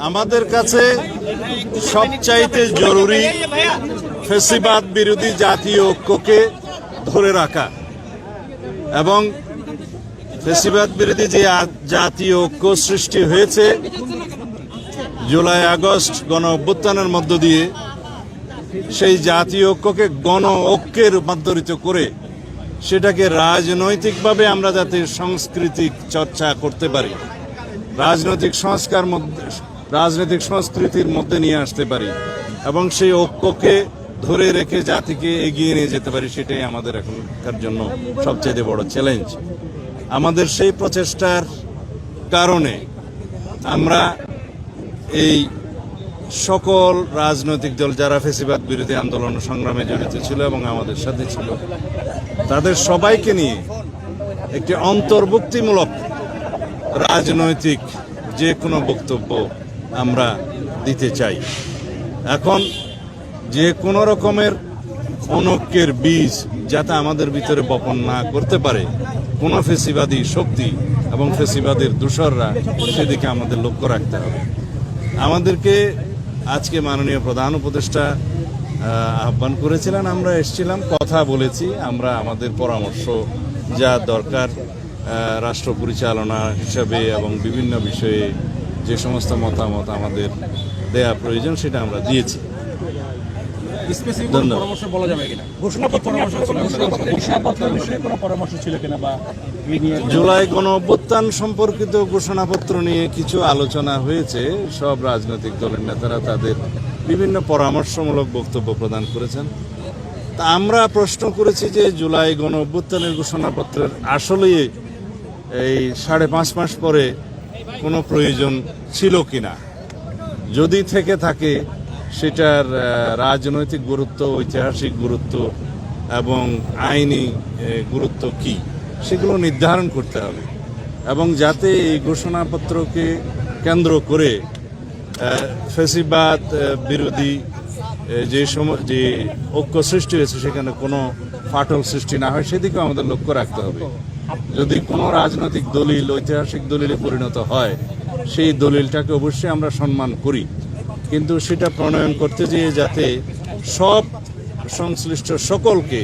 আমাদের কাছে সবচাইতে জরুরি ফ্যাসিবাদ বিরোধী জাতীয় ঐক্যকে ধরে রাখা এবং ফ্যাসিবাদ বিরোধী যে জাতীয় ঐক্য সৃষ্টি হয়েছে জুলাই আগস্ট গণ অভ্যুত্থানের মধ্য দিয়ে সেই জাতীয় ঐক্যকে গণ ঐক্যে রূপান্তরিত করে সেটাকে রাজনৈতিকভাবে আমরা যাতে সাংস্কৃতিক চর্চা করতে পারি, রাজনৈতিক সংস্কৃতির মধ্যে নিয়ে আসতে পারি এবং সেই ঐক্যকে ধরে রেখে জাতিকে এগিয়ে নিয়ে যেতে পারি, সেটাই আমাদের এখনকার জন্য সবচেয়ে বড় চ্যালেঞ্জ। আমাদের সেই প্রচেষ্টার কারণে আমরা এই সকল রাজনৈতিক দল যারা ফ্যাসিবাদ বিরোধী আন্দোলন সংগ্রামে জড়িত ছিল এবং আমাদের সাথে ছিল তাদের সবাইকে নিয়ে একটি অন্তর্ভুক্তিমূলক রাজনৈতিক যে কোনো বক্তব্য আমরা দিতে চাই। এখন যে কোনো রকমের অনৈক্যের বীজ যাতে আমাদের ভিতরে বপন না করতে পারে কোনো ফ্যাসিবাদী শক্তি এবং ফ্যাসিবাদের দূষররা, সেদিকে আমাদের লক্ষ্য রাখতে হবে। আমাদেরকে আজকে মাননীয় প্রধান উপদেষ্টা আহ্বান করেছিলেন, আমরা এসেছিলাম, কথা বলেছি। আমরা আমাদের পরামর্শ যা দরকার রাষ্ট্র পরিচালনা হিসাবে এবং বিভিন্ন বিষয়ে যে সমস্ত মতামত আমাদের দেয়া প্রয়োজন সেটা আমরা দিয়েছি। জুলাই গণ অভ্যুত্থান সম্পর্কিত ঘোষণাপত্র নিয়ে কিছু আলোচনা হয়েছে। সব রাজনৈতিক দলের নেতারা তাদের বিভিন্ন পরামর্শমূলক বক্তব্য প্রদান করেছেন। তা আমরা প্রশ্ন করেছি যে জুলাই গণ অভ্যুত্থানের ঘোষণাপত্রের আসলে এই 5.5 মাস পরে কোনো প্রয়োজন ছিল কিনা, যদি থেকে থাকে সেটার রাজনৈতিক গুরুত্ব, ঐতিহাসিক গুরুত্ব এবং আইনি গুরুত্ব কি, সেগুলো নির্ধারণ করতে হবে এবং যাতে এই ঘোষণাপত্রকে কেন্দ্র করে ফ্যাসিবাদ বিরোধী যে ঐক্য সৃষ্টি হয়েছে সেখানে কোনো ফাটল সৃষ্টি না হয় সেদিকেও আমাদের লক্ষ্য রাখতে হবে। যদি কোনো রাজনৈতিক দলিল ঐতিহাসিক দলিলে পরিণত হয় সেই দলিলটাকে অবশ্যই আমরা সম্মান করি, কিন্তু সেটা প্রণয়ন করতে গিয়ে যাতে সব সংশ্লিষ্ট সকলকে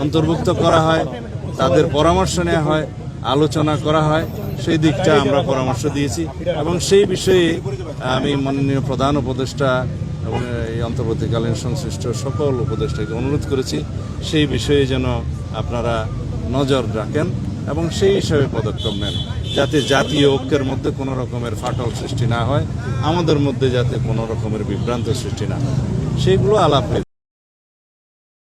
অন্তর্ভুক্ত করা হয়, তাদের পরামর্শ নেওয়া হয়, আলোচনা করা হয়, সেই দিকটা আমরা পরামর্শ দিয়েছি এবং সেই বিষয়ে আমি মাননীয় প্রধান উপদেষ্টা এবং এই অন্তর্বর্তীকালীন সংশ্লিষ্ট সকল উপদেষ্টাকে অনুরোধ করেছি সেই বিষয়ে যেন আপনারা নজর রাখেন এবং সেই হিসাবে পদক্ষেপ নেন, যাতে জাতীয় ঐক্যের মধ্যে কোনো রকমের ফাটল সৃষ্টি না হয়, আমাদের মধ্যে যাতে কোনো রকমের বিভ্রান্ত সৃষ্টি না হয়, সেইগুলো আলাপ